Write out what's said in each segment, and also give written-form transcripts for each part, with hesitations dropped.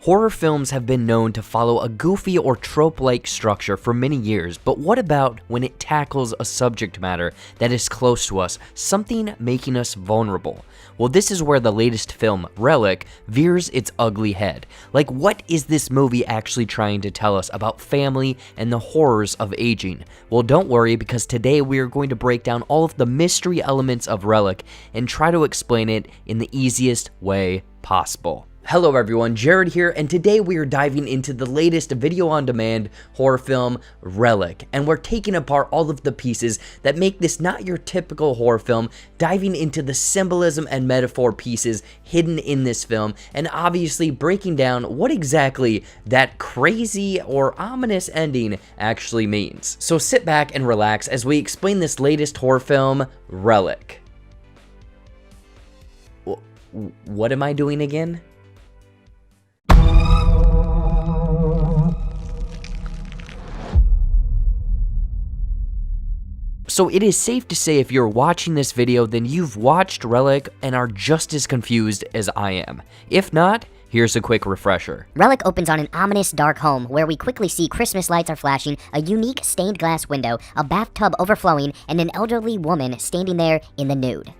Horror films have been known to follow a goofy or trope-like structure for many years, but what about when it tackles a subject matter that is close to us, something making us vulnerable? Well, this is where the latest film, Relic, veers its ugly head. Like, what is this movie actually trying to tell us about family and the horrors of aging? Well, don't worry, because today we are going to break down all of the mystery elements of Relic and try to explain it in the easiest way possible. Hello everyone, Jared here, and today we are diving into the latest video-on-demand horror film, Relic, and we're taking apart all of the pieces that make this not your typical horror film, diving into the symbolism and metaphor pieces hidden in this film, and obviously breaking down what exactly that crazy or ominous ending actually means. So sit back and relax as we explain this latest horror film, Relic. What am I doing again? So it is safe to say if you're watching this video, then you've watched Relic and are just as confused as I am. If not, here's a quick refresher. Relic opens on an ominous dark home where we quickly see Christmas lights are flashing, a unique stained glass window, a bathtub overflowing, and an elderly woman standing there in the nude.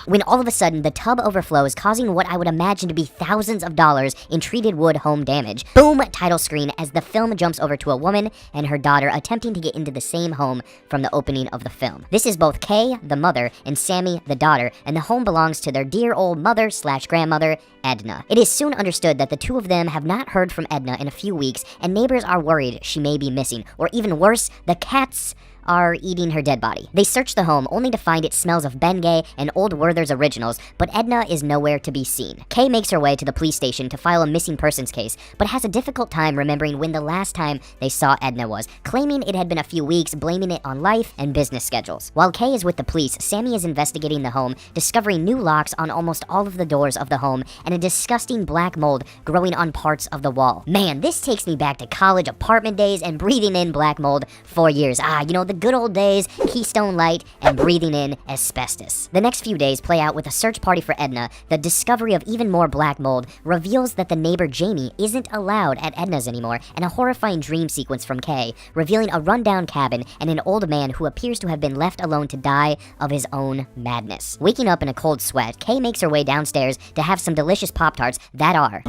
When all of a sudden the tub overflows, causing what I would imagine to be thousands of dollars in treated wood home damage. Boom, title screen as the film jumps over to a woman and her daughter attempting to get into the same home from the opening of the film. This is both Kay, the mother, and Sammy, the daughter, and the home belongs to their dear old mother/grandmother, Edna. It is soon understood that the two of them have not heard from Edna in a few weeks, and neighbors are worried she may be missing, or even worse, the cats are eating her dead body. They search the home only to find it smells of Bengay and Old Werther's originals, but Edna is nowhere to be seen. Kay makes her way to the police station to file a missing persons case, but has a difficult time remembering when the last time they saw Edna was, claiming it had been a few weeks, blaming it on life and business schedules. While Kay is with the police, Sammy is investigating the home, discovering new locks on almost all of the doors of the home and a disgusting black mold growing on parts of the wall. Man, this takes me back to college apartment days and breathing in black mold for years. You know, the good old days, Keystone Light, and breathing in asbestos. The next few days play out with a search party for Edna. The discovery of even more black mold reveals that the neighbor Jamie isn't allowed at Edna's anymore, and a horrifying dream sequence from Kay, revealing a rundown cabin and an old man who appears to have been left alone to die of his own madness. Waking up in a cold sweat, Kay makes her way downstairs to have some delicious Pop-Tarts that are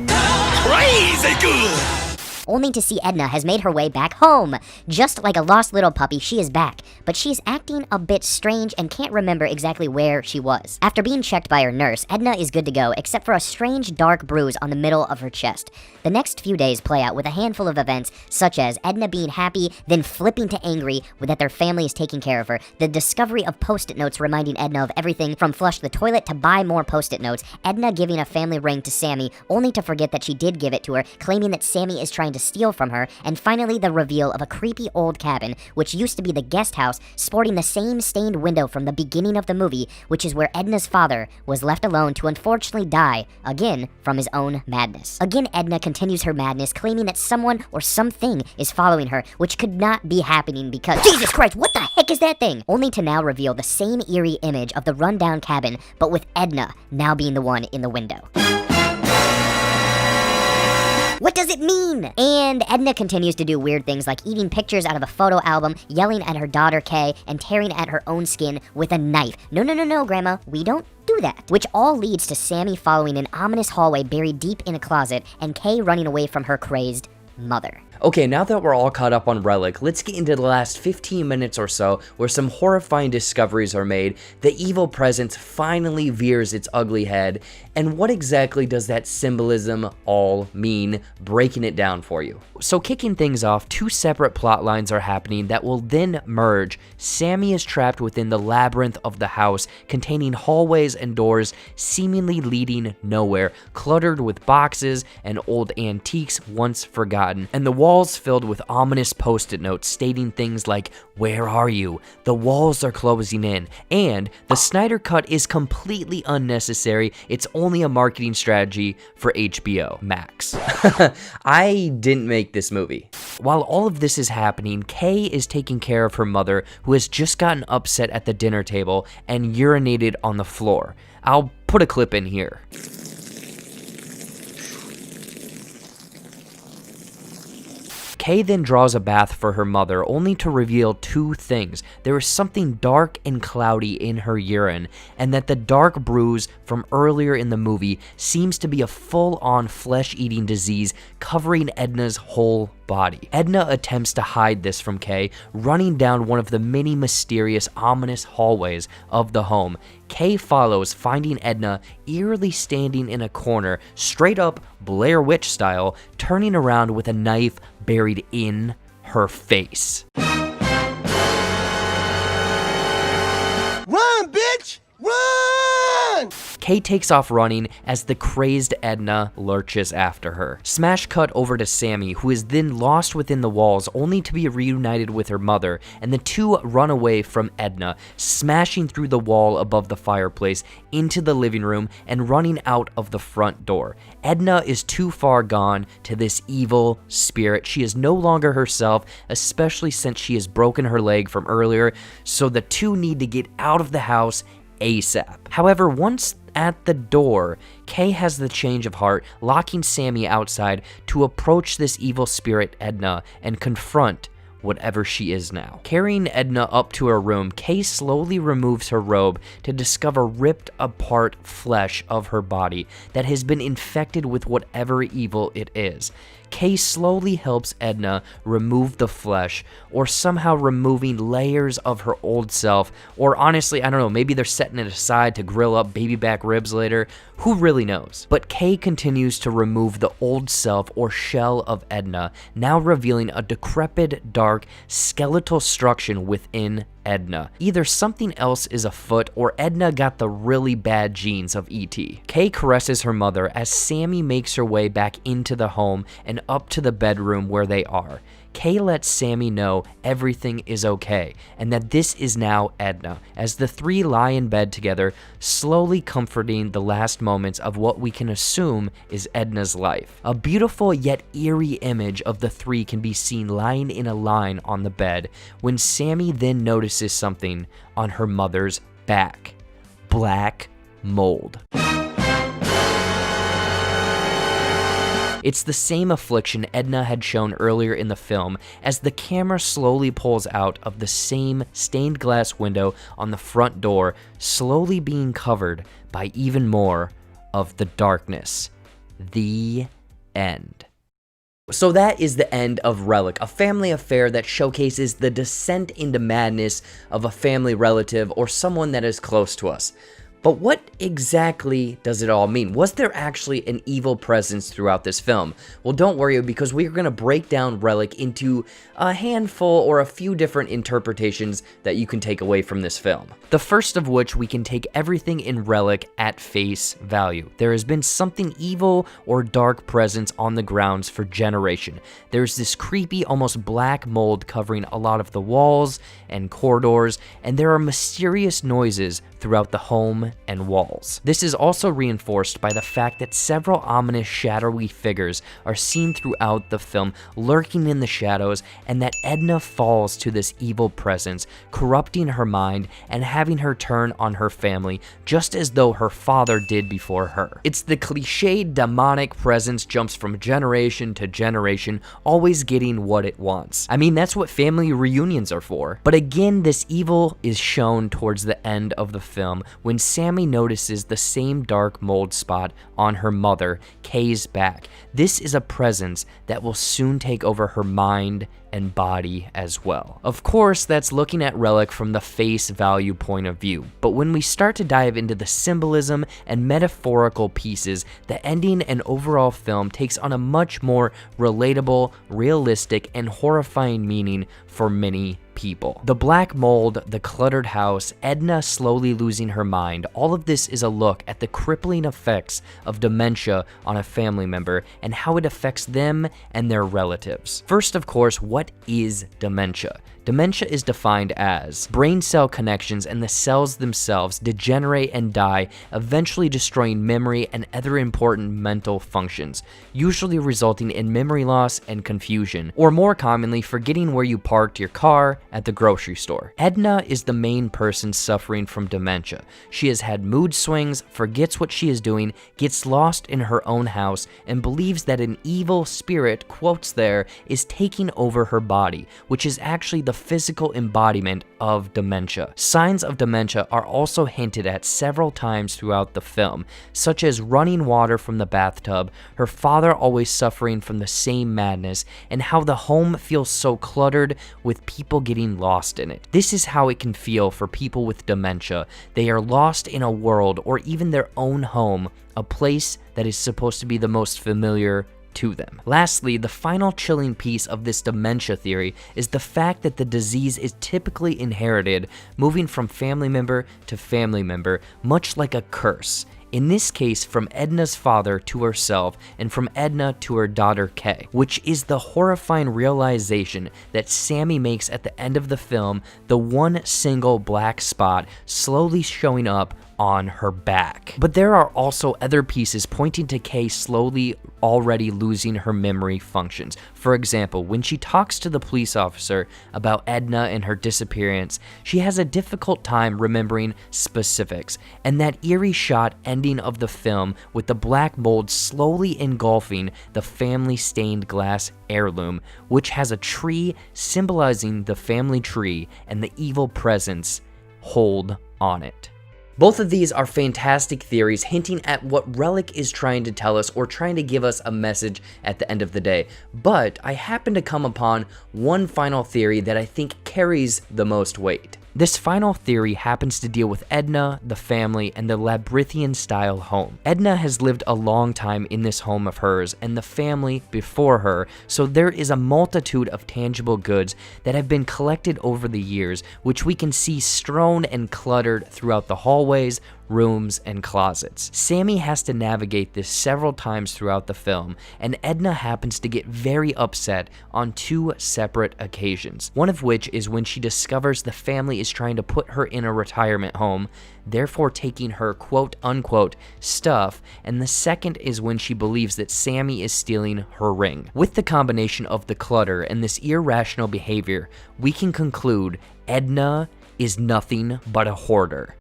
crazy good, only to see Edna has made her way back home. Just like a lost little puppy, she is back, but she's acting a bit strange and can't remember exactly where she was. After being checked by her nurse, Edna is good to go, except for a strange dark bruise on the middle of her chest. The next few days play out with a handful of events, such as Edna being happy, then flipping to angry that their family is taking care of her, the discovery of post-it notes reminding Edna of everything from flush the toilet to buy more post-it notes, Edna giving a family ring to Sammy, only to forget that she did give it to her, claiming that Sammy is trying to steal from her, and finally the reveal of a creepy old cabin, which used to be the guest house, sporting the same stained window from the beginning of the movie, which is where Edna's father was left alone to unfortunately die, again, from his own madness. Again, Edna continues her madness, claiming that someone or something is following her, which could not be happening because Jesus Christ, what the heck is that thing? Only to now reveal the same eerie image of the rundown cabin, but with Edna now being the one in the window. What does it mean? And Edna continues to do weird things like eating pictures out of a photo album, yelling at her daughter Kay, and tearing at her own skin with a knife. No, Grandma, we don't do that. Which all leads to Sammy following an ominous hallway buried deep in a closet, and Kay running away from her crazed mother. Okay, now that we're all caught up on Relic, let's get into the last 15 minutes or so where some horrifying discoveries are made, the evil presence finally veers its ugly head, and what exactly does that symbolism all mean, breaking it down for you. So kicking things off, two separate plot lines are happening that will then merge. Sammy is trapped within the labyrinth of the house, containing hallways and doors seemingly leading nowhere, cluttered with boxes and old antiques once forgotten, and the walls filled with ominous post-it notes stating things like, "Where are you? The walls are closing in," and the Snyder Cut is completely unnecessary. It's only a marketing strategy for HBO Max. I didn't make this movie. While all of this is happening, Kay is taking care of her mother, who has just gotten upset at the dinner table and urinated on the floor. I'll put a clip in here. Kay then draws a bath for her mother, only to reveal two things. There is something dark and cloudy in her urine, and that the dark bruise from earlier in the movie seems to be a full-on flesh-eating disease covering Edna's whole body. Edna attempts to hide this from Kay, running down one of the many mysterious, ominous hallways of the home. Kay follows, finding Edna eerily standing in a corner, straight up Blair Witch style, turning around with a knife buried in her face. Run, bitch! Run! Kay takes off running as the crazed Edna lurches after her. Smash cut over to Sammy, who is then lost within the walls, only to be reunited with her mother, and the two run away from Edna, smashing through the wall above the fireplace into the living room and running out of the front door. Edna is too far gone to this evil spirit. She is no longer herself, especially since she has broken her leg from earlier, so the two need to get out of the house ASAP. However, once at the door, Kay has the change of heart, locking Sammy outside to approach this evil spirit Edna and confront whatever she is now. Carrying Edna up to her room, Kay slowly removes her robe to discover ripped apart flesh of her body that has been infected with whatever evil it is. Kay slowly helps Edna remove the flesh, or somehow removing layers of her old self, or honestly, I don't know, maybe they're setting it aside to grill up baby back ribs later, who really knows? But Kay continues to remove the old self or shell of Edna, now revealing a decrepit, dark, skeletal structure within Edna. Either something else is afoot, or Edna got the really bad genes of E.T. Kay caresses her mother as Sammy makes her way back into the home and up to the bedroom where they are. Kay lets Sammy know everything is okay, and that this is now Edna, as the three lie in bed together, slowly comforting the last moments of what we can assume is Edna's life. A beautiful yet eerie image of the three can be seen lying in a line on the bed, when Sammy then notices something on her mother's back. Black mold. It's the same affliction Edna had shown earlier in the film, as the camera slowly pulls out of the same stained glass window on the front door, slowly being covered by even more of the darkness. The end. So that is the end of Relic, a family affair that showcases the descent into madness of a family relative or someone that is close to us. But what exactly does it all mean? Was there actually an evil presence throughout this film? Well, don't worry, because we are going to break down Relic into a handful or a few different interpretations that you can take away from this film. The first of which, we can take everything in Relic at face value. There has been something evil or dark presence on the grounds for generation. There's this creepy, almost black mold covering a lot of the walls and corridors, and there are mysterious noises throughout the home and walls. This is also reinforced by the fact that several ominous shadowy figures are seen throughout the film, lurking in the shadows, and that Edna falls to this evil presence, corrupting her mind and having her turn on her family, just as though her father did before her. It's the cliched demonic presence jumps from generation to generation, always getting what it wants. I mean, that's what family reunions are for. But again, this evil is shown towards the end of the film, when Sammy notices the same dark mold spot on her mother, Kay's back. This is a presence that will soon take over her mind and body as well. Of course, that's looking at Relic from the face value point of view, but when we start to dive into the symbolism and metaphorical pieces, the ending and overall film takes on a much more relatable, realistic, and horrifying meaning for many people. The black mold, the cluttered house, Edna slowly losing her mind, all of this is a look at the crippling effects of dementia on a family member and how it affects them and their relatives. First, of course, what is dementia? Dementia is defined as brain cell connections and the cells themselves degenerate and die, eventually destroying memory and other important mental functions, usually resulting in memory loss and confusion, or more commonly, forgetting where you parked your car at the grocery store. Edna is the main person suffering from dementia. She has had mood swings, forgets what she is doing, gets lost in her own house, and believes that an evil spirit, quotes there, is taking over her body, which is actually the physical embodiment of dementia. Signs of dementia are also hinted at several times throughout the film, such as running water from the bathtub, her father always suffering from the same madness, and how the home feels so cluttered with people getting lost in it. This is how it can feel for people with dementia. They are lost in a world or even their own home, a place that is supposed to be the most familiar to them. Lastly, the final chilling piece of this dementia theory is the fact that the disease is typically inherited, moving from family member to family member, much like a curse. In this case, from Edna's father to herself, and from Edna to her daughter Kay, which is the horrifying realization that Sammy makes at the end of the film, the one single black spot slowly showing up on her back. But there are also other pieces pointing to Kay slowly already losing her memory functions. For example, when she talks to the police officer about Edna and her disappearance, she has a difficult time remembering specifics, and that eerie shot ending of the film with the black mold slowly engulfing the family stained glass heirloom, which has a tree symbolizing the family tree and the evil presence hold on it. Both of these are fantastic theories hinting at what Relic is trying to tell us or trying to give us a message at the end of the day. But I happen to come upon one final theory that I think carries the most weight. This final theory happens to deal with Edna, the family, and the labyrinthian-style home. Edna has lived a long time in this home of hers, and the family before her, so there is a multitude of tangible goods that have been collected over the years, which we can see strewn and cluttered throughout the hallways, rooms, and closets. Sammy has to navigate this several times throughout the film, and Edna happens to get very upset on two separate occasions. One of which is when she discovers the family is trying to put her in a retirement home, therefore taking her quote-unquote stuff, and the second is when she believes that Sammy is stealing her ring. With the combination of the clutter and this irrational behavior, we can conclude Edna is nothing but a hoarder.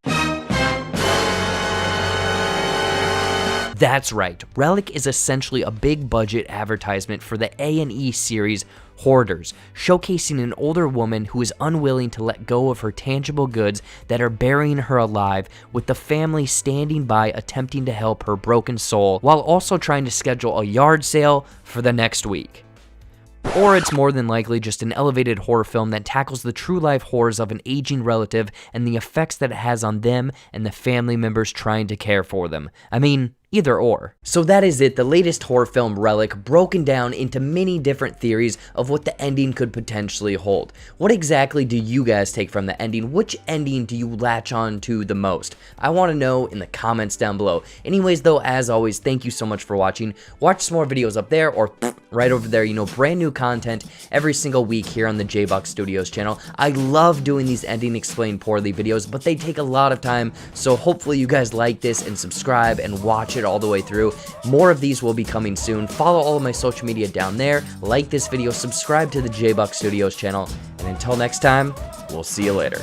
That's right, Relic is essentially a big budget advertisement for the A&E series Hoarders, showcasing an older woman who is unwilling to let go of her tangible goods that are burying her alive, with the family standing by attempting to help her broken soul while also trying to schedule a yard sale for the next week. Or it's more than likely just an elevated horror film that tackles the true life horrors of an aging relative and the effects that it has on them and the family members trying to care for them. I mean, either or. So that is it, the latest horror film Relic, broken down into many different theories of what the ending could potentially hold. What exactly do you guys take from the ending? Which ending do you latch on to the most? I want to know in the comments down below. Anyways though, as always, thank you so much for watching. Watch some more videos up there or right over there, you know, brand new content every single week here on the JBuck Studios channel. I love doing these Ending Explained Poorly videos, but they take a lot of time, so hopefully you guys like this and subscribe and watch it all the way through. More of these will be coming soon. Follow all of my social media down there, like this video, subscribe to the JBuck Studios channel, and until next time, we'll see you later.